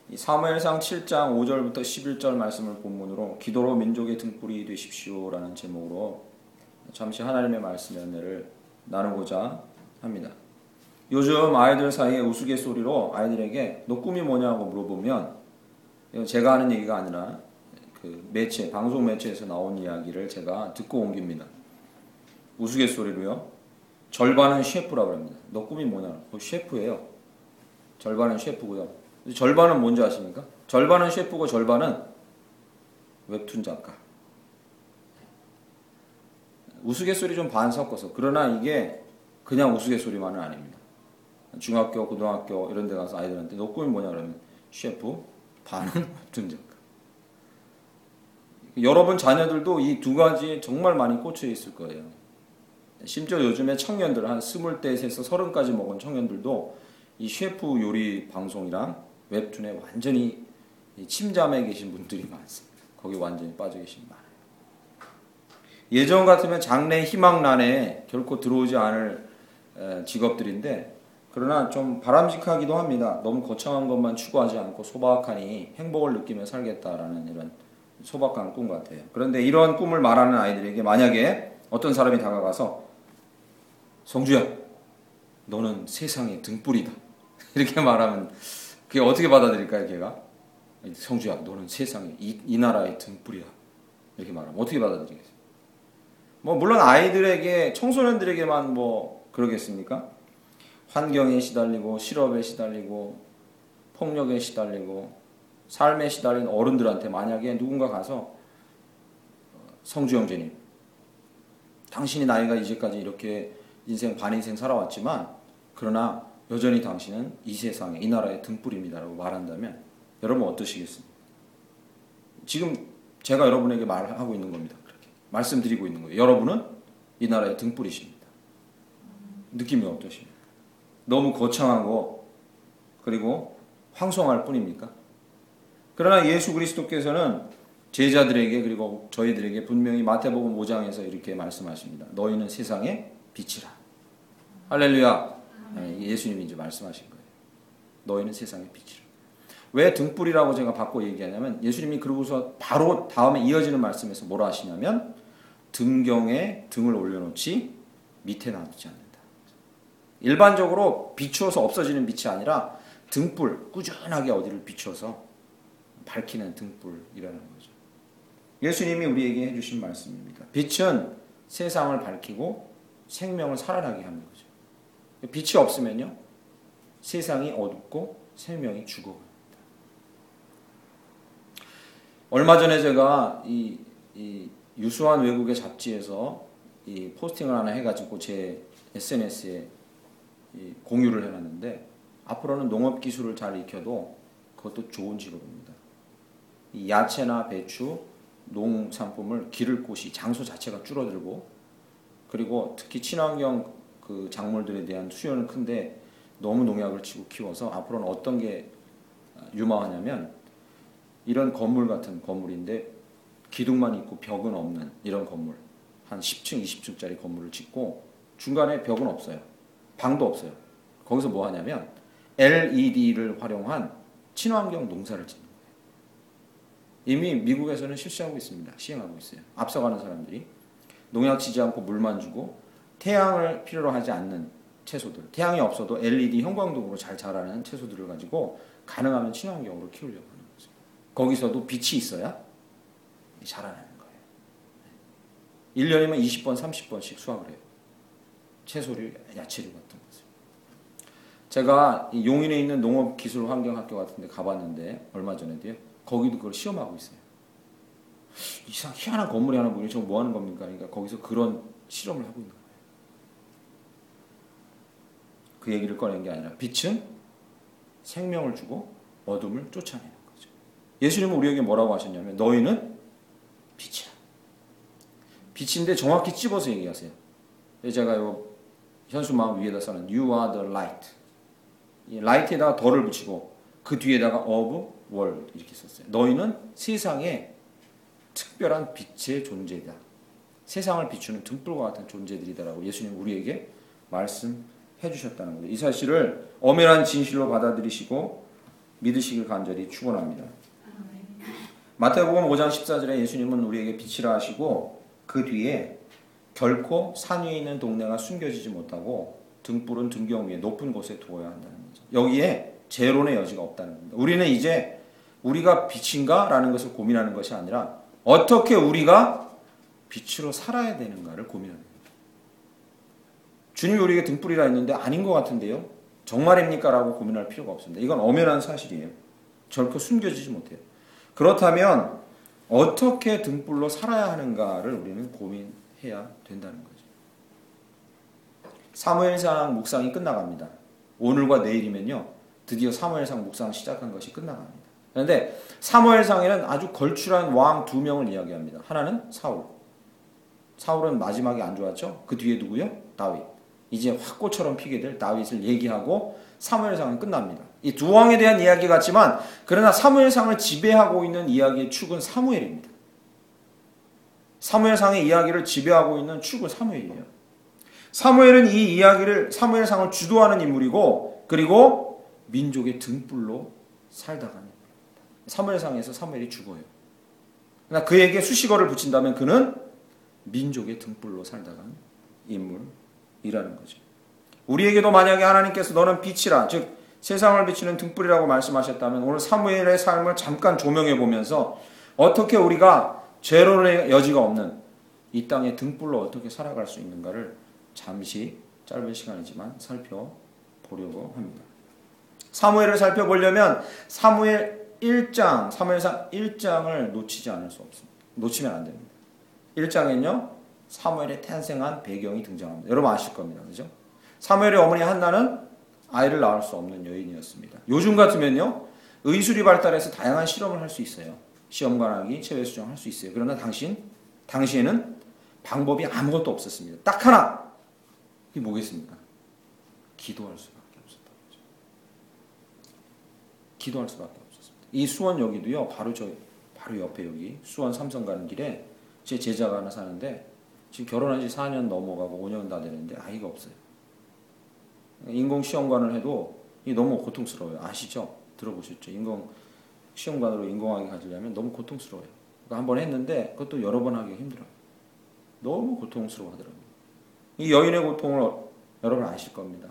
이 사무엘상 7장 5절부터 11절 말씀을 본문으로 기도로 민족의 등불이 되십시오라는 제목으로 잠시 하나님의 말씀의 은혜를 나누고자 합니다. 요즘 아이들 사이에 우스갯소리로 아이들에게 너 꿈이 뭐냐고 물어보면, 이건 제가 하는 얘기가 아니라 그 매체, 방송 매체에서 나온 이야기를 제가 듣고 옮깁니다. 우스갯소리로요, 절반은 셰프라고 합니다. 너 꿈이 뭐냐? 셰프예요. 절반은 셰프고요. 절반은 뭔지 아십니까? 절반은 셰프고 절반은 웹툰 작가. 우스갯소리 좀 반 섞어서. 그러나 이게 그냥 우스갯소리만은 아닙니다. 중학교, 고등학교 이런 데 가서 아이들한테 너 꿈이 뭐냐 그러면 셰프, 반은 웹툰 작가. 여러분 자녀들도 이 두 가지에 정말 많이 꽂혀 있을 거예요. 심지어 요즘에 청년들 한 20대에서 30까지 먹은 청년들도 이 셰프 요리 방송이랑 웹툰에 완전히 침잠해 계신 분들이 많습니다. 거기 완전히 빠져 계신 많아요. 예전 같으면 장래 희망란에 결코 들어오지 않을 직업들인데, 그러나 좀 바람직하기도 합니다. 너무 거창한 것만 추구하지 않고 소박하니 행복을 느끼며 살겠다라는 이런 소박한 꿈 같아요. 그런데 이런 꿈을 말하는 아이들에게 만약에 어떤 사람이 다가가서 성주야, 너는 세상의 등불이다, 이렇게 말하면 그게 어떻게 받아들일까요? 걔가 성주야, 너는 세상에 이 나라의 등불이야, 이렇게 말하면 어떻게 받아들이겠어요? 뭐 물론 아이들에게, 청소년들에게만 뭐 그러겠습니까? 환경에 시달리고 실업에 시달리고 폭력에 시달리고 삶에 시달린 어른들한테 만약에 누군가 가서 성주 형제님, 당신이 나이가 이제까지 이렇게 인생 반인생 살아왔지만 그러나 여전히 당신은 이 세상에 이 나라의 등불입니다라고 말한다면 여러분 어떠시겠습니까? 지금 제가 여러분에게 말하고 있는 겁니다. 그렇게 말씀드리고 있는 거예요. 여러분은 이 나라의 등불이십니다. 느낌이 어떠십니까? 너무 거창하고 그리고 황송할 뿐입니까? 그러나 예수 그리스도께서는 제자들에게 그리고 저희들에게 분명히 마태복음 5장에서 이렇게 말씀하십니다. 너희는 세상의 빛이라. 할렐루야. 예수님이 이제 말씀하신 거예요. 너희는 세상의 빛이라. 왜 등불이라고 제가 바꿔 얘기하냐면, 예수님이 그러고서 바로 다음에 이어지는 말씀에서 뭐라 하시냐면, 등경에 등을 올려놓지 밑에 놔두지 않는다. 일반적으로 비추어서 없어지는 빛이 아니라 등불, 꾸준하게 어디를 비추어서 밝히는 등불이라는 거죠. 예수님이 우리에게 해주신 말씀입니다. 빛은 세상을 밝히고 생명을 살아나게 하는 거죠. 빛이 없으면요, 세상이 어둡고 생명이 죽어갑니다. 얼마 전에 제가 이 유수한 외국의 잡지에서 이 포스팅을 하나 해가지고 제 SNS에 공유를 해놨는데, 앞으로는 농업 기술을 잘 익혀도 그것도 좋은 직업입니다. 이 야채나 배추, 농산품을 기를 곳이, 장소 자체가 줄어들고, 그리고 특히 친환경 그 작물들에 대한 수요는 큰데 너무 농약을 치고 키워서 앞으로는 어떤 게 유망하냐면, 이런 건물 같은 건물인데 기둥만 있고 벽은 없는 이런 건물, 한 10층, 20층짜리 건물을 짓고 중간에 벽은 없어요. 방도 없어요. 거기서 뭐 하냐면 LED를 활용한 친환경 농사를 짓는 거예요. 이미 미국에서는 실시하고 있습니다. 시행하고 있어요. 앞서가는 사람들이 농약 치지 않고 물만 주고 태양을 필요로 하지 않는 채소들, 태양이 없어도 LED 형광등으로 잘 자라는 채소들을 가지고 가능하면 친환경으로 키우려고 하는 거죠. 거기서도 빛이 있어야 자라나는 거예요. 1년이면 20번, 30번씩 수확을 해요. 채소류, 야채류 같은 것을. 제가 용인에 있는 농업기술환경학교 같은 데 가봤는데 얼마 전에도요, 거기도 그걸 시험하고 있어요. 이상 희한한 건물이 하나 보이니 저거 뭐 하는 겁니까? 그러니까 거기서 그런 실험을 하고 있는 거예요. 그 얘기를 꺼낸 게 아니라 빛은 생명을 주고 어둠을 쫓아내는 거죠. 예수님은 우리에게 뭐라고 하셨냐면, 너희는 빛이라. 빛인데 정확히 찝어서 얘기하세요. 제가 이 현수막 위에다 써는 You are the light. 이 light에다가 더를 붙이고 그 뒤에다가 of world 이렇게 썼어요. 너희는 세상에 특별한 빛의 존재다. 세상을 비추는 등불과 같은 존재들이다라고 예수님 우리에게 말씀해 주셨다는 거죠. 이 사실을 엄연한 진실로 받아들이시고 믿으시길 간절히 축원합니다. 마태복음 5장 14절에 예수님은 우리에게 빛이라 하시고 그 뒤에 결코 산 위에 있는 동네가 숨겨지지 못하고 등불은 등경 위에 높은 곳에 두어야 한다는 거죠. 여기에 재론의 여지가 없다는 겁니다. 우리는 이제 우리가 빛인가? 라는 것을 고민하는 것이 아니라 어떻게 우리가 빛으로 살아야 되는가를 고민하는 겁니다. 주님이 우리에게 등불이라 했는데 아닌 것 같은데요? 정말입니까? 라고 고민할 필요가 없습니다. 이건 엄연한 사실이에요. 결코 숨겨지지 못해요. 그렇다면 어떻게 등불로 살아야 하는가를 우리는 고민해야 된다는 거죠. 사무엘상 묵상이 끝나갑니다. 오늘과 내일이면요. 드디어 사무엘상 묵상 시작한 것이 끝나갑니다. 그런데 사무엘상에는 아주 걸출한 왕 두 명을 이야기합니다. 하나는 사울. 사울은 마지막에 안 좋았죠? 그 뒤에 누구요? 다윗. 이제 화꽃처럼 피게 될 다윗을 얘기하고 사무엘상은 끝납니다. 이 두 왕에 대한 이야기 같지만 그러나 사무엘상을 지배하고 있는 이야기의 축은 사무엘입니다. 사무엘상의 이야기를 지배하고 있는 축은 사무엘이에요. 사무엘은 이 이야기를 사무엘상을 주도하는 인물이고 그리고 민족의 등불로 살다가는 인물입니다. 사무엘상에서 사무엘이 죽어요. 그러나 그에게 수식어를 붙인다면 그는 민족의 등불로 살다가는 인물이라는 거죠. 우리에게도 만약에 하나님께서 너는 빛이라 즉 세상을 비추는 등불이라고 말씀하셨다면 오늘 사무엘의 삶을 잠깐 조명해 보면서 어떻게 우리가 죄론의 여지가 없는 이 땅의 등불로 어떻게 살아갈 수 있는가를 잠시 짧은 시간이지만 살펴보려고 합니다. 사무엘을 살펴보려면 사무엘 1장, 사무엘상 1장을 놓치지 않을 수 없습니다. 놓치면 안 됩니다. 1장엔요. 사무엘의 탄생한 배경이 등장합니다. 여러분 아실 겁니다. 그죠? 사무엘의 어머니 한나는 아이를 낳을 수 없는 여인이었습니다. 요즘 같으면요. 의술이 발달해서 다양한 실험을 할 수 있어요. 시험관하기, 체외 수정할 수 있어요. 그러나 당시에는 방법이 아무것도 없었습니다. 딱 하나. 이게 뭐겠습니까? 기도할 수밖에 없었던 거죠. 기도할 수밖에 없었습니다. 이 수원여기도요. 바로 옆에 여기 수원 삼성 가는 길에 제 제자가 하나 사는데 지금 결혼한 지 4년 넘어가고 5년 다 되는데 아이가 없어요. 인공시험관을 해도 이 너무 고통스러워요. 아시죠? 들어보셨죠? 시험관으로 인공하게 가지려면 너무 고통스러워요. 그러니까 한번 했는데 그것도 여러 번 하기가 힘들어요. 너무 고통스러워 하더라고요. 이 여인의 고통을 여러분 아실 겁니다.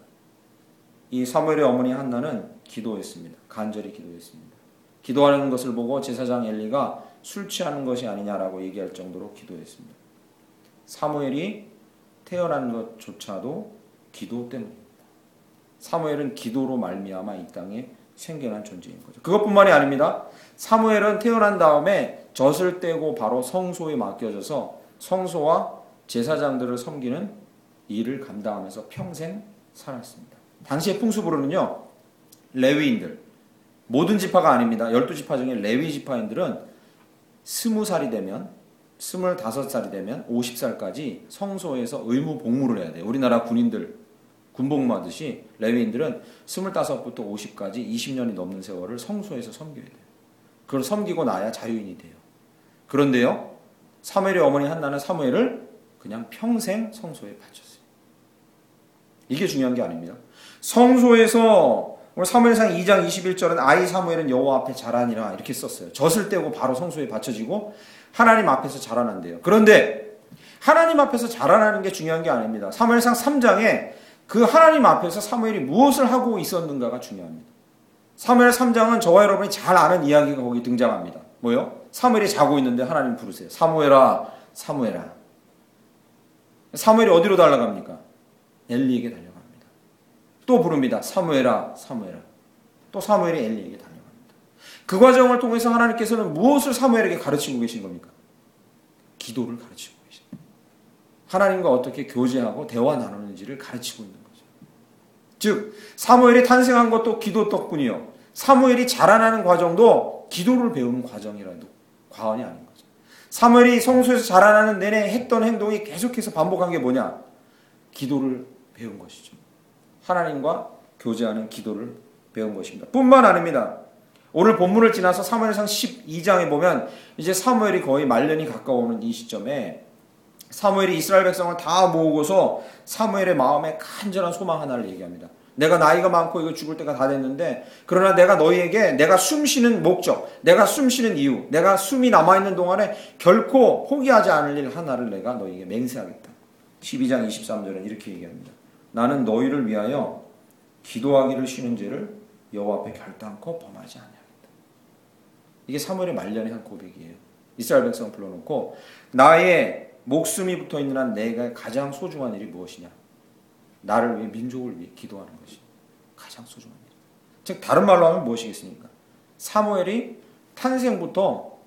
이 사무엘의 어머니 한나는 기도했습니다. 간절히 기도했습니다. 기도하는 것을 보고 제사장 엘리가 술 취하는 것이 아니냐라고 얘기할 정도로 기도했습니다. 사무엘이 태어난 것조차도 기도 때문입니다. 사무엘은 기도로 말미암아 이 땅에 생겨난 존재인 거죠. 그것뿐만이 아닙니다. 사무엘은 태어난 다음에 젖을 떼고 바로 성소에 맡겨져서 성소와 제사장들을 섬기는 일을 감당하면서 평생 살았습니다. 당시의 풍습으로는요. 레위인들, 모든 지파가 아닙니다. 12지파 중에 레위 지파인들은 20살이 되면 25살이 되면 50살까지 성소에서 의무 복무를 해야 돼요. 우리나라 군인들 군복무하듯이 레위인들은 25부터 50까지 20년이 넘는 세월을 성소에서 섬겨야 돼요. 그걸 섬기고 나야 자유인이 돼요. 그런데요. 사무엘의 어머니 한나는 사무엘을 그냥 평생 성소에 바쳤어요. 이게 중요한 게 아닙니다. 성소에서 오늘 사무엘상 2장 21절은 아이 사무엘은 여호와 앞에 자라니라 이렇게 썼어요. 젖을 떼고 바로 성소에 바쳐지고 하나님 앞에서 자라난대요. 그런데 하나님 앞에서 자라나는 게 중요한 게 아닙니다. 사무엘상 3장에 그 하나님 앞에서 사무엘이 무엇을 하고 있었는가가 중요합니다. 사무엘 3장은 저와 여러분이 잘 아는 이야기가 거기 등장합니다. 뭐요? 사무엘이 자고 있는데 하나님 부르세요. 사무엘아, 사무엘아. 사무엘이 어디로 달려갑니까? 엘리에게 달려갑니다. 또 부릅니다. 사무엘아, 사무엘아. 또 사무엘이 엘리에게 달려갑니다. 그 과정을 통해서 하나님께서는 무엇을 사무엘에게 가르치고 계신 겁니까? 기도를 가르치고 계십니다. 하나님과 어떻게 교제하고 대화 나누는지를 가르치고 있는 거죠. 즉 사무엘이 탄생한 것도 기도 덕분이요. 사무엘이 자라나는 과정도 기도를 배우는 과정이라도 과언이 아닌 거죠. 사무엘이 성소에서 자라나는 내내 했던 행동이 계속해서 반복한 게 뭐냐? 기도를 배운 것이죠. 하나님과 교제하는 기도를 배운 것입니다. 뿐만 아닙니다. 오늘 본문을 지나서 사무엘상 12장에 보면 이제 사무엘이 거의 말년이 가까워오는 이 시점에 사무엘이 이스라엘 백성을 다 모으고서 사무엘의 마음에 간절한 소망 하나를 얘기합니다. 내가 나이가 많고 이거 죽을 때가 다 됐는데 그러나 내가 너희에게 내가 숨 쉬는 목적, 내가 숨 쉬는 이유, 내가 숨이 남아있는 동안에 결코 포기하지 않을 일 하나를 내가 너희에게 맹세하겠다. 12장 23절은 이렇게 얘기합니다. 나는 너희를 위하여 기도하기를 쉬는 죄를 여호와 앞에 결단코 범하지 아니하겠다. 이게 사무엘의 말년의 한 고백이에요. 이스라엘 백성을 불러놓고 나의 목숨이 붙어있는 한 내가 가장 소중한 일이 무엇이냐. 나를 위해 민족을 위해 기도하는 것이 가장 소중한 일. 즉 다른 말로 하면 무엇이겠습니까? 사무엘이 탄생부터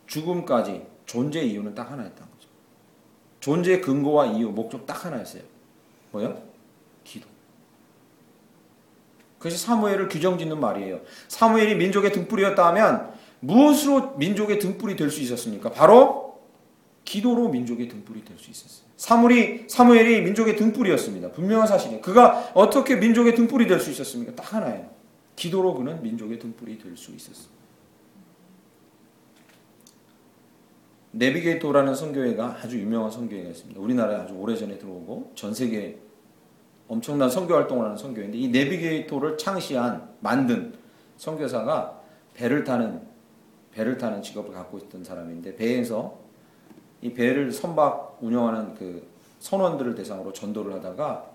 죽음까지 존재의 이유는 딱 하나였다는 거죠. 존재의 근거와 이유, 목적 딱 하나였어요. 뭐요? 기도. 그것이 사무엘을 규정짓는 말이에요. 사무엘이 민족의 등불이었다 하면 무엇으로 민족의 등불이 될 수 있었습니까? 바로 기도로 민족의 등불이 될 수 있었어요. 사무엘이 민족의 등불이었습니다. 분명한 사실이에요. 그가 어떻게 민족의 등불이 될 수 있었습니까? 딱 하나예요. 기도로 그는 민족의 등불이 될 수 있었어요. 내비게이터라는 선교회가 아주 유명한 선교회가 있습니다. 우리나라에 아주 오래전에 들어오고 전 세계에 엄청난 선교 활동을 하는 선교회인데 이 내비게이터를 만든 선교사가 배를 타는 직업을 갖고 있던 사람인데 배에서 이 배를 선박 운영하는 그 선원들을 대상으로 전도를 하다가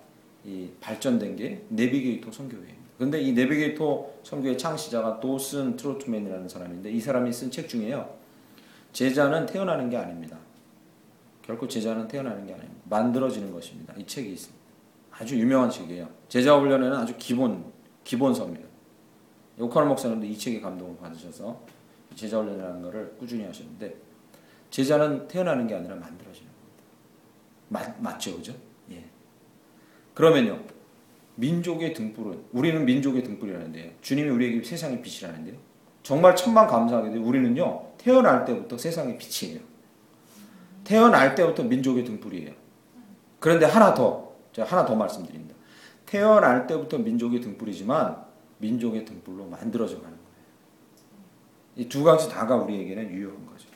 이 발전된 게 내비게이터 선교회입니다. 그런데 이 내비게이터 선교회 창시자가 도슨 트로트맨이라는 사람인데 이 사람이 쓴 책 중에요. 제자는 태어나는 게 아닙니다. 결코 제자는 태어나는 게 아닙니다. 만들어지는 것입니다. 이 책이 있습니다. 아주 유명한 책이에요. 제자 훈련에는 아주 기본서입니다. 오카노 목사님도 이 책에 감동을 받으셔서 제자 훈련이라는 것을 꾸준히 하셨는데 제자는 태어나는 게 아니라 만들어지는 겁니다. 맞죠, 그죠? 예. 그러면요, 민족의 등불은 우리는 민족의 등불이라는데요. 주님이 우리에게 세상의 빛이라는데요. 정말 천만감사하게도 우리는요 태어날 때부터 세상의 빛이에요. 태어날 때부터 민족의 등불이에요. 그런데 제가 하나 더 말씀드립니다. 태어날 때부터 민족의 등불이지만 민족의 등불로 만들어져 가는 거예요. 이 두 가지 다가 우리에게는 유효한 거죠.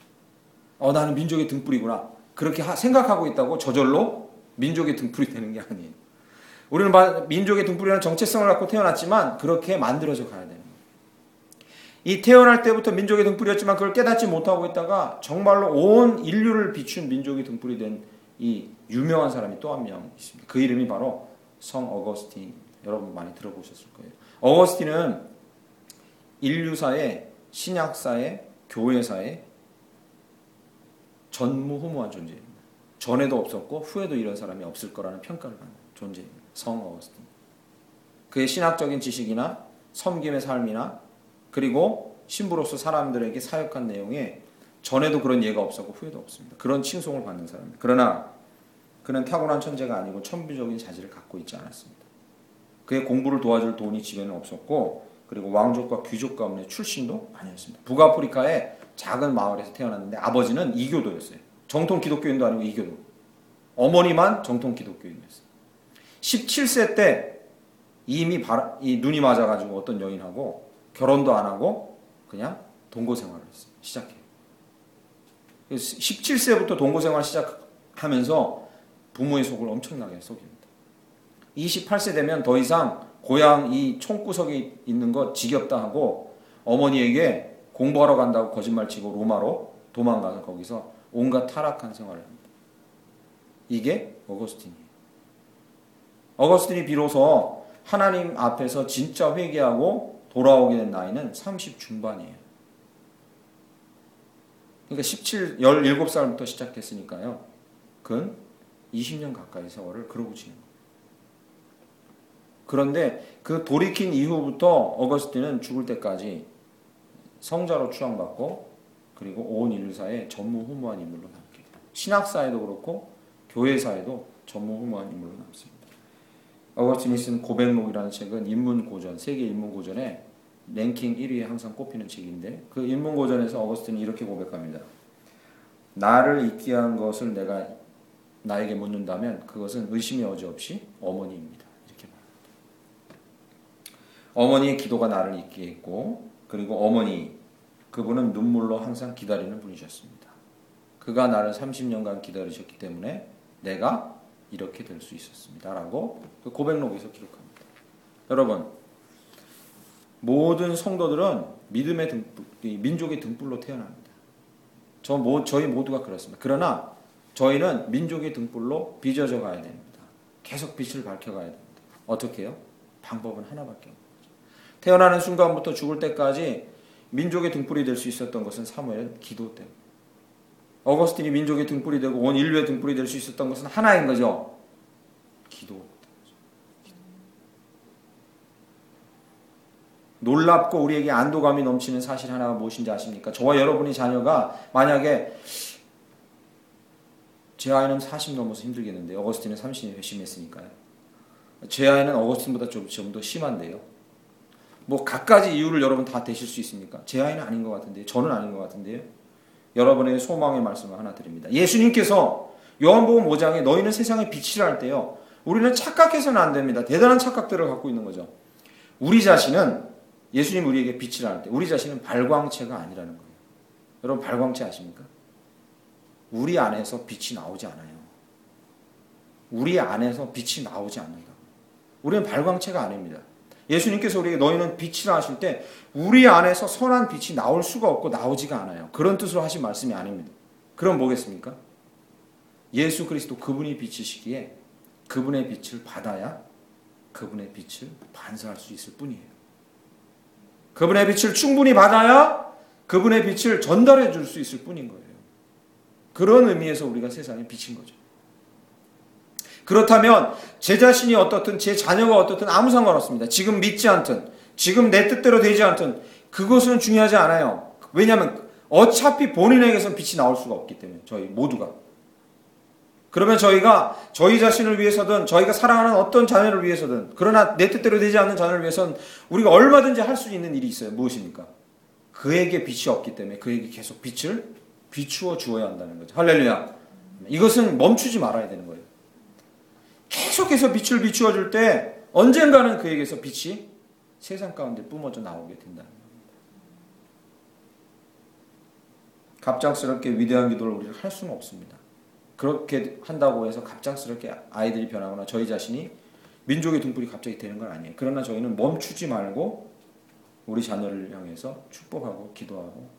나는 민족의 등불이구나. 그렇게 생각하고 있다고 저절로 민족의 등불이 되는 게 아니에요. 우리는 민족의 등불이라는 정체성을 갖고 태어났지만 그렇게 만들어져 가야 되는 거예요. 이 태어날 때부터 민족의 등불이었지만 그걸 깨닫지 못하고 있다가 정말로 온 인류를 비춘 민족의 등불이 된 이 유명한 사람이 또 한 명 있습니다. 그 이름이 바로 성 어거스틴. 여러분 많이 들어보셨을 거예요. 어거스틴은 인류사의 신약사의 교회사의 전무후무한 존재입니다. 전에도 없었고 후에도 이런 사람이 없을 거라는 평가를 받는 존재입니다. 성 어거스틴. 그의 신학적인 지식이나 섬김의 삶이나 그리고 신부로서 사람들에게 사역한 내용에 전에도 그런 예가 없었고 후에도 없습니다. 그런 칭송을 받는 사람입니다. 그러나 그는 타고난 천재가 아니고 천부적인 자질을 갖고 있지 않았습니다. 그의 공부를 도와줄 돈이 집에는 없었고 그리고 왕족과 귀족 가문의 출신도 아니었습니다. 북아프리카의 작은 마을에서 태어났는데 아버지는 이교도였어요. 정통 기독교인도 아니고 이교도. 어머니만 정통 기독교인이었어요. 17세 때 이미 눈이 맞아가지고 어떤 여인하고 결혼도 안 하고 그냥 동거 생활을 했어요. 시작해요. 17세부터 동거 생활 시작하면서 부모의 속을 엄청나게 속입니다. 28세 되면 더 이상 고향 이 총구석에 있는 거 지겹다 하고 어머니에게 공부하러 간다고 거짓말치고 로마로 도망가서 거기서 온갖 타락한 생활을 합니다. 이게 어거스틴이에요. 어거스틴이 비로소 하나님 앞에서 진짜 회개하고 돌아오게 된 나이는 30 중반이에요. 그러니까 17살부터 시작했으니까요. 그건 20년 가까이 세월을 그러고 지낸 거예요. 그런데 그 돌이킨 이후부터 어거스틴은 죽을 때까지 성자로 추앙받고 그리고 온 인류사의 전무후무한 인물로 남게 돼요. 신학사에도 그렇고 교회사에도 전무후무한 인물로 남습니다. 어거스틴이 쓴 고백록이라는 책은 인문고전, 세계 인문고전에 랭킹 1위에 항상 꼽히는 책인데 그 인문고전에서 어거스틴이 이렇게 고백합니다. 나를 있게 한 것을 내가 나에게 묻는다면 그것은 의심의 여지 없이 어머니입니다. 이렇게 말합니다. 어머니의 기도가 나를 있게 했고 그리고 어머니 그분은 눈물로 항상 기다리는 분이셨습니다. 그가 나를 30년간 기다리셨기 때문에 내가 이렇게 될 수 있었습니다. 라고 그 고백록에서 기록합니다. 여러분, 모든 성도들은 믿음의 등불, 민족의 등불로 태어납니다. 저희 모두가 그렇습니다. 그러나 저희는 민족의 등불로 빚어져 가야 됩니다. 계속 빛을 밝혀가야 됩니다. 어떻게 해요? 방법은 하나밖에 없는 거죠. 태어나는 순간부터 죽을 때까지 민족의 등불이 될 수 있었던 것은 사무엘은 기도 때문에. 어거스틴이 민족의 등불이 되고 온 인류의 등불이 될 수 있었던 것은 하나인 거죠. 기도. 놀랍고 우리에게 안도감이 넘치는 사실 하나가 무엇인지 아십니까? 저와 여러분의 자녀가 만약에 제 아이는 40 넘어서 힘들겠는데 어거스틴은 30이 회심했으니까요. 제 아이는 어거스틴보다 좀 더 심한데요. 뭐 갖가지 이유를 여러분 다 대실 수 있습니까? 제 아이는 아닌 것 같은데요. 저는 아닌 것 같은데요. 여러분의 소망의 말씀을 하나 드립니다. 예수님께서 요한복음 5장에 너희는 세상의 빛이라 할 때요. 우리는 착각해서는 안 됩니다. 대단한 착각들을 갖고 있는 거죠. 우리 자신은 예수님 우리에게 빛이라 할 때 우리 자신은 발광체가 아니라는 거예요. 여러분 발광체 아십니까? 우리 안에서 빛이 나오지 않아요. 우리 안에서 빛이 나오지 않는다. 우리는 발광체가 아닙니다. 예수님께서 우리에게 너희는 빛이라 하실 때 우리 안에서 선한 빛이 나올 수가 없고 나오지가 않아요. 그런 뜻으로 하신 말씀이 아닙니다. 그럼 뭐겠습니까? 예수 그리스도 그분이 빛이시기에 그분의 빛을 받아야 그분의 빛을 반사할 수 있을 뿐이에요. 그분의 빛을 충분히 받아야 그분의 빛을 전달해 줄 수 있을 뿐인 거예요. 그런 의미에서 우리가 세상에 빛인 거죠. 그렇다면 제 자신이 어떻든 제 자녀가 어떻든 아무 상관없습니다. 지금 믿지 않든 지금 내 뜻대로 되지 않든 그것은 중요하지 않아요. 왜냐하면 어차피 본인에게선 빛이 나올 수가 없기 때문에 저희 모두가. 그러면 저희가 저희 자신을 위해서든 저희가 사랑하는 어떤 자녀를 위해서든 그러나 내 뜻대로 되지 않는 자녀를 위해서는 우리가 얼마든지 할 수 있는 일이 있어요. 무엇입니까? 그에게 빛이 없기 때문에 그에게 계속 빛을 비추어 주어야 한다는 거죠. 할렐루야. 이것은 멈추지 말아야 되는 거예요. 계속해서 빛을 비추어 줄 때 언젠가는 그에게서 빛이 세상 가운데 뿜어져 나오게 된다는 겁니다. 갑작스럽게 위대한 기도를 우리가 할 수는 없습니다. 그렇게 한다고 해서 갑작스럽게 아이들이 변하거나 저희 자신이 민족의 등불이 갑자기 되는 건 아니에요. 그러나 저희는 멈추지 말고 우리 자녀를 향해서 축복하고 기도하고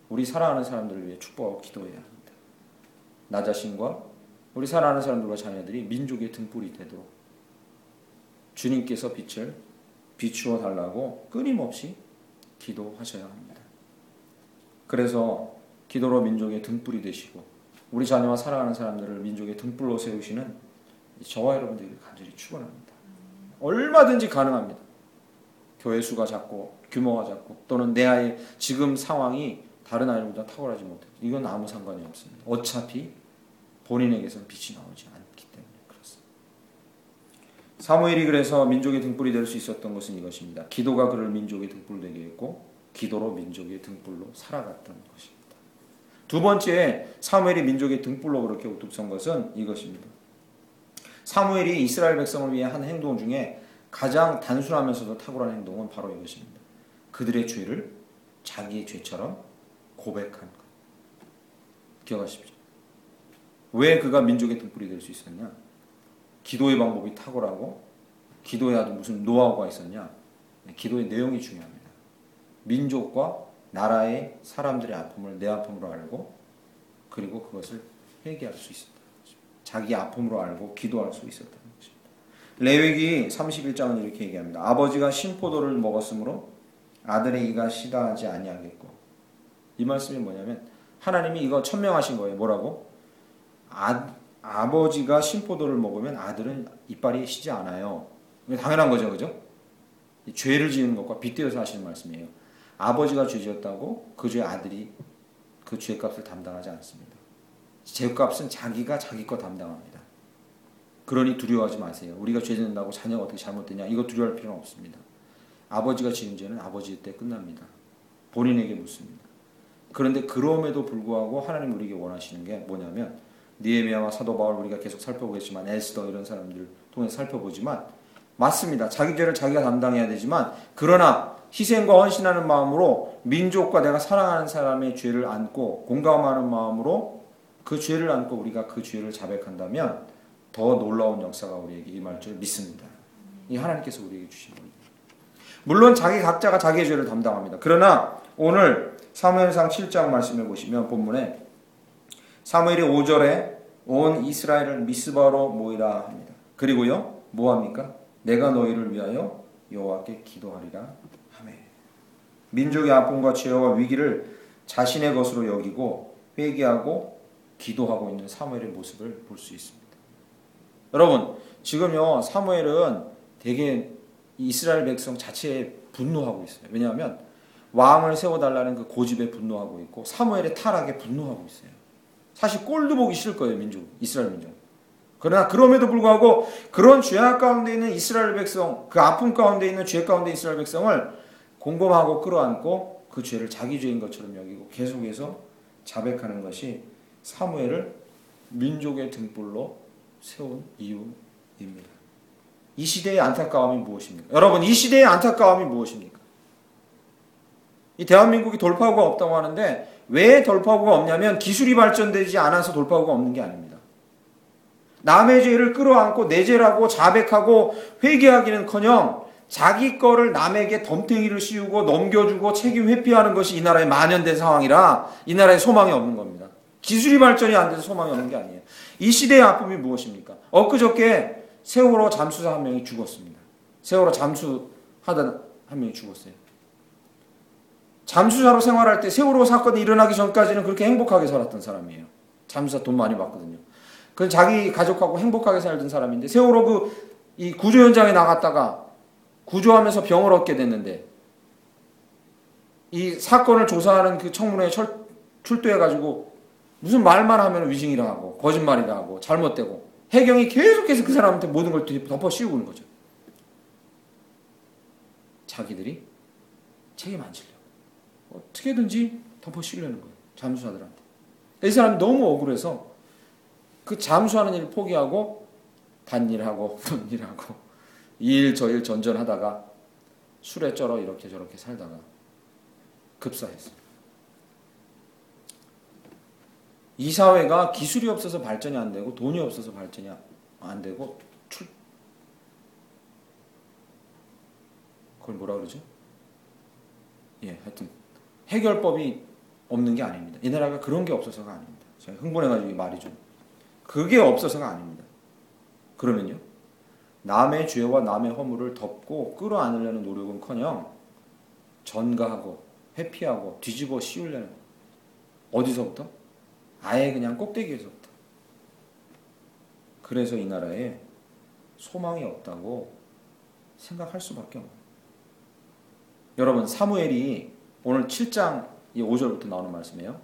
우리 사랑하는 사람들을 위해 축복하고 기도해야 합니다. 나 자신과 우리 사랑하는 사람들과 자녀들이 민족의 등불이 되도록 주님께서 빛을 비추어 달라고 끊임없이 기도하셔야 합니다. 그래서 기도로 민족의 등불이 되시고 우리 자녀와 사랑하는 사람들을 민족의 등불로 세우시는 저와 여러분들에게 간절히 축원합니다. 얼마든지 가능합니다. 교회 수가 작고 규모가 작고 또는 내 아이의 지금 상황이 다른 아이보다 탁월하지 못해요. 이건 아무 상관이 없습니다. 어차피 본인에게서는 빛이 나오지 않기 때문에 그렇습니다. 사무엘이 그래서 민족의 등불이 될 수 있었던 것은 이것입니다. 기도가 그를 민족의 등불 되게 했고 기도로 민족의 등불로 살아갔던 것입니다. 두 번째 사무엘이 민족의 등불로 그렇게 우뚝 선 것은 이것입니다. 사무엘이 이스라엘 백성을 위해 한 행동 중에 가장 단순하면서도 탁월한 행동은 바로 이것입니다. 그들의 죄를 자기의 죄처럼 고백한 것. 기억하십시오. 왜 그가 민족의 등불이 될 수 있었냐? 기도의 방법이 탁월하고 기도에 아주 무슨 노하우가 있었냐? 기도의 내용이 중요합니다. 민족과 나라의 사람들의 아픔을 내 아픔으로 알고 그리고 그것을 회개할 수 있었다. 자기 아픔으로 알고 기도할 수 있었다는 것입니다. 레위기 31장은 이렇게 얘기합니다. 아버지가 신포도를 먹었으므로 아들의 이가 시다하지 아니하겠고. 이 말씀이 뭐냐면 하나님이 이거 천명하신 거예요. 뭐라고? 아버지가 신포도를 먹으면 아들은 이빨이 시지 않아요. 당연한 거죠. 그죠? 죄를 지은 것과 빗대어서 하시는 말씀이에요. 아버지가 죄 지었다고 그 죄 아들이 그 죄값을 담당하지 않습니다. 죄값은 자기가 자기 거 담당합니다. 그러니 두려워하지 마세요. 우리가 죄 짓는다고 자녀가 어떻게 잘못되냐 이거 두려워할 필요는 없습니다. 아버지가 지은 죄는 아버지 때 끝납니다. 본인에게 묻습니다. 그런데 그럼에도 불구하고 하나님 우리에게 원하시는 게 뭐냐면 느헤미야와 사도 바울 우리가 계속 살펴보겠지만 에스더 이런 사람들 통해서 살펴보지만 맞습니다. 자기 죄를 자기가 담당해야 되지만 그러나 희생과 헌신하는 마음으로 민족과 내가 사랑하는 사람의 죄를 안고 공감하는 마음으로 그 죄를 안고 우리가 그 죄를 자백한다면 더 놀라운 역사가 우리에게 임할 줄 믿습니다. 이 하나님께서 우리에게 주신 겁니다. 물론 각자가 자기의 죄를 담당합니다. 그러나 오늘 사무엘상 7장 말씀해 보시면 본문에 사무엘이 5절에 온 이스라엘을 미스바로 모이라 합니다. 그리고요 뭐 합니까? 내가 너희를 위하여 여호와께 기도하리라 하매. 민족의 아픔과 죄와 위기를 자신의 것으로 여기고 회개하고 기도하고 있는 사무엘의 모습을 볼 수 있습니다. 여러분 지금요 사무엘은 되게 이스라엘 백성 자체에 분노하고 있어요. 왜냐하면 왕을 세워달라는 그 고집에 분노하고 있고 사무엘의 타락에 분노하고 있어요. 사실 꼴도 보기 싫을 거예요. 이스라엘 민족. 그러나 그럼에도 불구하고 그런 죄악 가운데 있는 이스라엘 백성, 그 아픔 가운데 있는 죄 가운데 이스라엘 백성을 곰곰하고 끌어안고 그 죄를 자기 죄인 것처럼 여기고 계속해서 자백하는 것이 사무엘을 민족의 등불로 세운 이유입니다. 이 시대의 안타까움이 무엇입니까? 여러분 이 시대의 안타까움이 무엇입니까? 이 대한민국이 돌파구가 없다고 하는데 왜 돌파구가 없냐면 기술이 발전되지 않아서 돌파구가 없는 게 아닙니다. 남의 죄를 끌어안고 내 죄라고 자백하고 회개하기는커녕 자기 거를 남에게 덤탱이를 씌우고 넘겨주고 책임 회피하는 것이 이 나라에 만연된 상황이라 이 나라에 소망이 없는 겁니다. 기술이 발전이 안 돼서 소망이 없는 게 아니에요. 이 시대의 아픔이 무엇입니까? 엊그저께 세월호 잠수사 한 명이 죽었습니다. 세월호 잠수하던 한 명이 죽었어요. 잠수사로 생활할 때 세월호 사건이 일어나기 전까지는 그렇게 행복하게 살았던 사람이에요. 잠수사 돈 많이 받거든요. 그 자기 가족하고 행복하게 살던 사람인데 세월호 이 구조 현장에 나갔다가 구조하면서 병을 얻게 됐는데 이 사건을 조사하는 그 청문회에 출두해가지고 무슨 말만 하면 위증이라 하고 거짓말이라 하고 잘못되고 해경이 계속해서 그 사람한테 모든 걸 덮어 씌우는 거죠. 자기들이 책임 안 지려고 어떻게든지 덮어 씌우려는 거예요. 잠수사들한테. 이 사람이 너무 억울해서 그 잠수하는 일을 포기하고 단일하고 돈일하고 이 일 저 일 전전하다가 술에 쩔어 이렇게 저렇게 살다가 급사했어요. 이 사회가 기술이 없어서 발전이 안 되고 돈이 없어서 발전이 안 되고 그걸 뭐라 그러죠? 하여튼 해결법이 없는 게 아닙니다. 이 나라가 그런 게 없어서가 아닙니다. 제가 흥분해가지고 이 말이 좀 그게 없어서가 아닙니다. 그러면요 남의 죄와 남의 허물을 덮고 끌어안으려는 노력은커녕 전가하고 회피하고 뒤집어 씌우려는 어디서부터? 아예 그냥 꼭대기에서부터. 그래서 이 나라에 소망이 없다고 생각할 수밖에 없어요. 여러분 사무엘이 오늘 7장 5절부터 나오는 말씀이에요.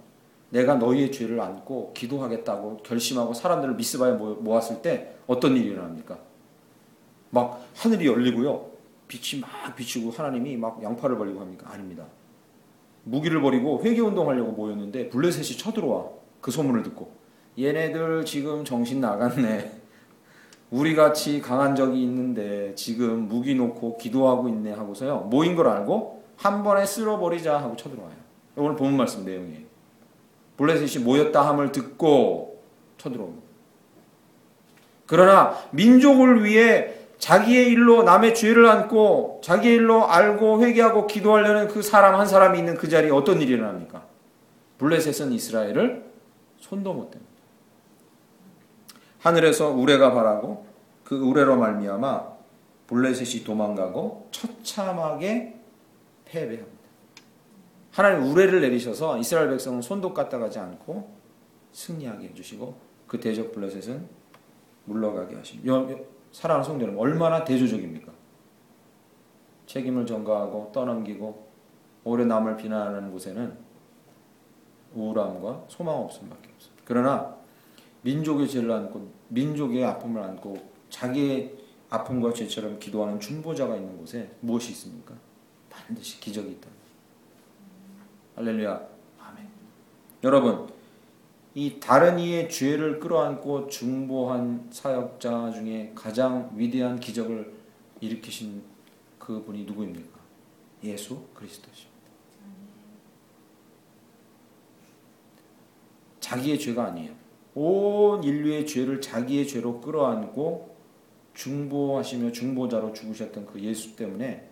내가 너희의 죄를 안고 기도하겠다고 결심하고 사람들을 미스바에 모았을 때 어떤 일이 일어납니까? 막 하늘이 열리고요. 빛이 막 비치고 하나님이 막 양팔을 벌리고 합니까? 아닙니다. 무기를 버리고 회개운동하려고 모였는데 블레셋이 쳐들어와. 그 소문을 듣고 얘네들 지금 정신 나갔네. 우리같이 강한 적이 있는데 지금 무기 놓고 기도하고 있네 하고서요. 모인 걸 알고 한 번에 쓸어버리자 하고 쳐들어와요. 오늘 본문 말씀 내용이에요. 블레셋이 모였다 함을 듣고 쳐들어옵니다. 그러나 민족을 위해 자기의 일로 남의 죄를 안고 자기의 일로 알고 회개하고 기도하려는 그 사람 한 사람이 있는 그 자리에 어떤 일이 일어납니까? 블레셋은 이스라엘을 손도 못 댑니다. 하늘에서 우레가 발하고 그 우레로 말미암아 블레셋이 도망가고 처참하게 패배합니다. 하나님 우레를 내리셔서 이스라엘 백성은 손도 까딱하지 않고 승리하게 해주시고 그 대적 블레셋은 물러가게 하십니다. 사랑하는 성도 여러분 얼마나 대조적입니까? 책임을 전가하고 떠넘기고 오래 남을 비난하는 곳에는 우울함과 소망 없음밖에 없습니다. 그러나 민족의 죄를 안고 민족의 아픔을 안고 자기의 아픔과 죄처럼 기도하는 중보자가 있는 곳에 무엇이 있습니까? 반드시 기적이 있다. 할렐루야. 아멘. 여러분 이 다른 이의 죄를 끌어안고 중보한 사역자 중에 가장 위대한 기적을 일으키신 그분이 누구입니까? 예수 그리스도십니다. 자기의 죄가 아니에요. 온 인류의 죄를 자기의 죄로 끌어안고 중보하시며 중보자로 죽으셨던 그 예수 때문에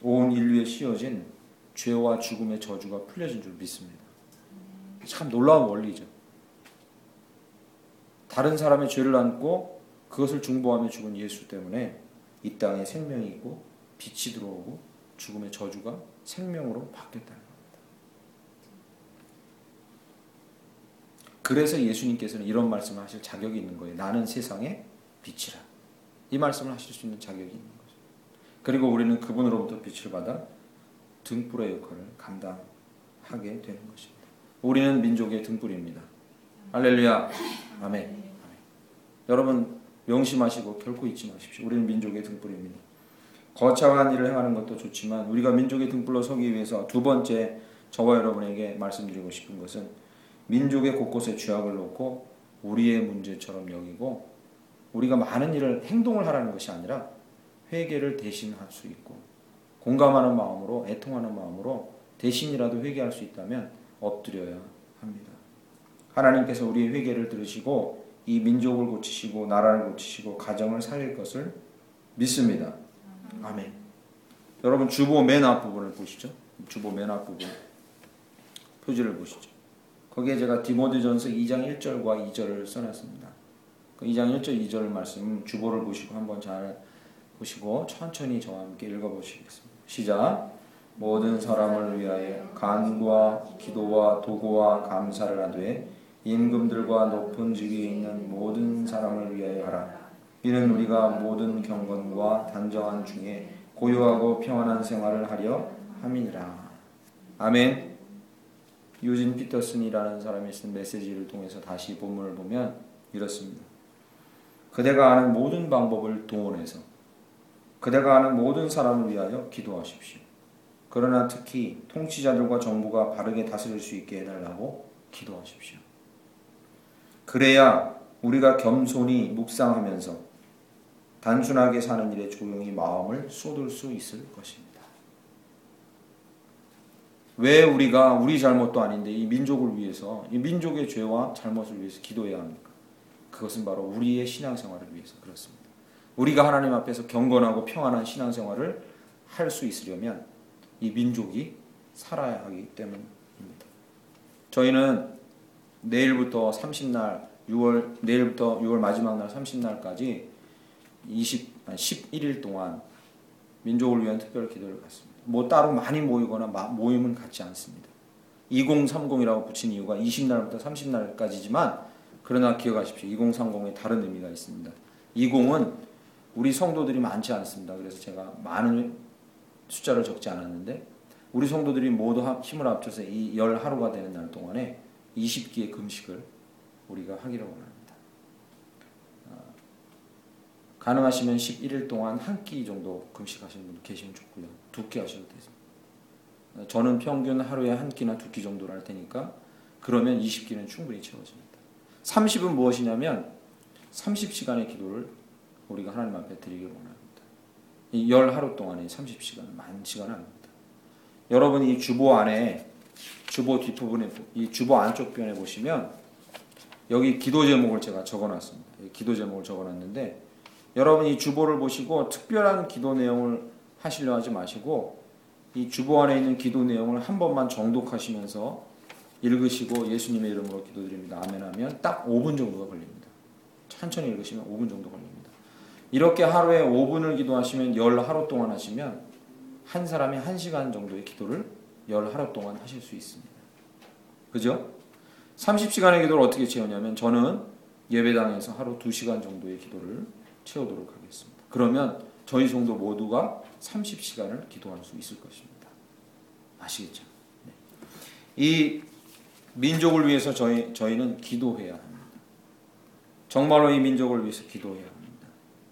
온 인류에 씌워진 죄와 죽음의 저주가 풀려진 줄 믿습니다. 참 놀라운 원리죠. 다른 사람의 죄를 안고 그것을 중보하며 죽은 예수 때문에 이 땅에 생명이 있고 빛이 들어오고 죽음의 저주가 생명으로 바뀌었다는 겁니다. 그래서 예수님께서는 이런 말씀을 하실 자격이 있는 거예요. 나는 세상의 빛이라. 이 말씀을 하실 수 있는 자격이 있는 거죠. 그리고 우리는 그분으로부터 빛을 받아 등불의 역할을 감당하게 되는 것입니다. 우리는 민족의 등불입니다. 할렐루야. 아멘. 여러분 명심하시고 결코 잊지 마십시오. 우리는 민족의 등불입니다. 거창한 일을 행하는 것도 좋지만 우리가 민족의 등불로 서기 위해서 두 번째 저와 여러분에게 말씀드리고 싶은 것은 민족의 곳곳에 죄악을 놓고 우리의 문제처럼 여기고 우리가 많은 일을 행동을 하라는 것이 아니라 회개를 대신할 수 있고 공감하는 마음으로 애통하는 마음으로 대신이라도 회개할 수 있다면 엎드려야 합니다. 하나님께서 우리의 회개를 들으시고 이 민족을 고치시고 나라를 고치시고 가정을 살릴 것을 믿습니다. 아멘. 여러분 주보 맨 앞부분을 보시죠. 주보 맨 앞부분 표지를 보시죠. 거기에 제가 디모데전서 2장 1절과 2절을 써놨습니다. 그 2장 1절 2절 말씀 주보를 보시고 한번 잘 보시고 천천히 저와 함께 읽어보시겠습니다. 시작. 모든 사람을 위하여 간구와 기도와 도구와 감사를 하되 임금들과 높은 직위에 있는 모든 사람을 위하여 하라. 이는 우리가 모든 경건과 단정한 중에 고요하고 평안한 생활을 하려 함이니라. 아멘. 유진 피터슨이라는 사람이 쓴 메시지를 통해서 다시 본문을 보면 이렇습니다. 그대가 아는 모든 방법을 동원해서 그대가 아는 모든 사람을 위하여 기도하십시오. 그러나 특히 통치자들과 정부가 바르게 다스릴 수 있게 해달라고 기도하십시오. 그래야 우리가 겸손히 묵상하면서 단순하게 사는 일에 조용히 마음을 쏟을 수 있을 것입니다. 왜 우리가 우리 잘못도 아닌데 이 민족을 위해서 이 민족의 죄와 잘못을 위해서 기도해야 합니까? 그것은 바로 우리의 신앙생활을 위해서 그렇습니다. 우리가 하나님 앞에서 경건하고 평안한 신앙생활을 할 수 있으려면 이 민족이 살아야 하기 때문입니다. 저희는 내일부터 30날 내일부터 6월 마지막 날 30날까지 11일 동안 민족을 위한 특별 기도를 갖습니다. 뭐 따로 많이 모이거나 모임은 갖지 않습니다. 2030이라고 붙인 이유가 20날부터 30날까지지만 그러나 기억하십시오. 2030에 다른 의미가 있습니다. 20은 우리 성도들이 많지 않습니다. 그래서 제가 많은 숫자를 적지 않았는데 우리 성도들이 모두 힘을 합쳐서 이 열 하루가 되는 날 동안에 20기의 금식을 우리가 하기를 원합니다. 가능하시면 11일 동안 한 끼 정도 금식하시는 분 계시면 좋고요. 2끼 하셔도 되습니다. 저는 평균 하루에 한 끼나 2끼 정도를 할 테니까 그러면 20끼는 충분히 채워집니다. 30은 무엇이냐면 30시간의 기도를 우리가 하나님 앞에 드리기를 원합니다. 이 열 하루 동안에 30시간은 많은 시간은 아닙니다. 여러분 이 주보 안에 주보 뒷부분에 이 주보 안쪽 편에 보시면 여기 기도 제목을 제가 적어놨습니다. 기도 제목을 적어놨는데 여러분 이 주보를 보시고 특별한 기도 내용을 하시려 하지 마시고 이 주보 안에 있는 기도 내용을 한 번만 정독하시면서 읽으시고 예수님의 이름으로 기도드립니다. 아멘 하면 딱 5분 정도가 걸립니다. 천천히 읽으시면 5분 정도 걸립니다. 이렇게 하루에 5분을 기도하시면 열 하루 동안 하시면 한 사람이 1시간 정도의 기도를 열 하루 동안 하실 수 있습니다. 그죠? 30시간의 기도를 어떻게 채우냐면 저는 예배당에서 하루 2시간 정도의 기도를 채우도록 하겠습니다. 그러면 저희 성도 모두가 30시간을 기도할 수 있을 것입니다. 아시겠죠? 네. 이 민족을 위해서 저희는 기도해야 합니다. 정말로 이 민족을 위해서 기도해야 합니다.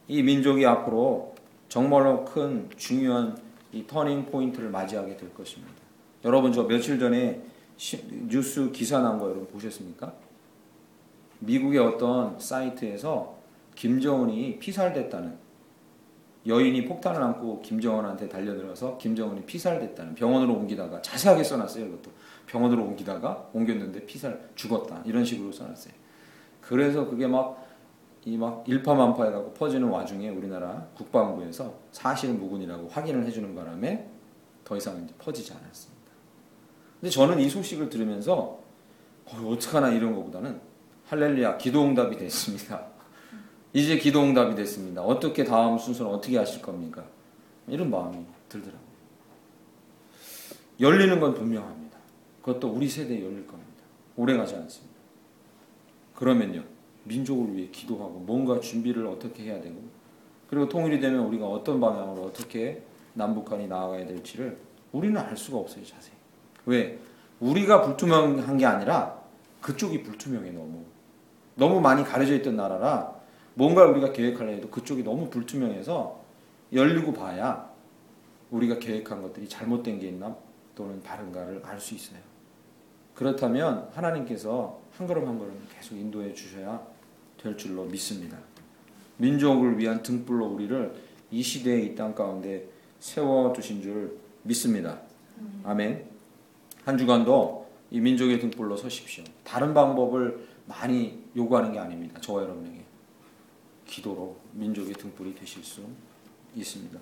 이 민족이 앞으로 정말로 큰 중요한 이 터닝 포인트를 맞이하게 될 것입니다. 여러분 저 며칠 전에 뉴스 기사 난 거 여러분 보셨습니까? 미국의 어떤 사이트에서 김정은이 피살됐다는 여인이 폭탄을 안고 김정은한테 달려들어서 김정은이 피살됐다는 병원으로 옮기다가 자세하게 써놨어요. 이것도 병원으로 옮겼는데 죽었다 이런 식으로 써놨어요. 그래서 그게 막 일파만파 해갖고 퍼지는 와중에 우리나라 국방부에서 사실무근이라고 확인을 해주는 바람에 더 이상 이제 퍼지지 않았습니다. 근데 저는 이 소식을 들으면서 어떡하나 이런 것보다는 할렐루야, 기도응답이 됐습니다. 이제 기도응답이 됐습니다. 어떻게 다음 순서는 어떻게 하실 겁니까? 이런 마음이 들더라고요. 열리는 건 분명합니다. 그것도 우리 세대에 열릴 겁니다. 오래가지 않습니다. 그러면요, 민족을 위해 기도하고 뭔가 준비를 어떻게 해야 되고, 그리고 통일이 되면 우리가 어떤 방향으로 어떻게 남북한이 나아가야 될지를 우리는 알 수가 없어요, 자세히. 왜? 우리가 불투명한 게 아니라 그쪽이 불투명해. 너무 많이 가려져 있던 나라라 뭔가 우리가 계획하려 해도 그쪽이 너무 불투명해서 열리고 봐야 우리가 계획한 것들이 잘못된 게 있나 또는 다른가를 알 수 있어요. 그렇다면 하나님께서 한 걸음 한 걸음 계속 인도해 주셔야 될 줄로 믿습니다. 민족을 위한 등불로 우리를 이 시대의 이 땅 가운데 세워두신 줄 믿습니다. 아멘. 한 주간도 이 민족의 등불로 서십시오. 다른 방법을 많이 요구하는 게 아닙니다. 저와 여러분에게 기도로 민족의 등불이 되실 수 있습니다.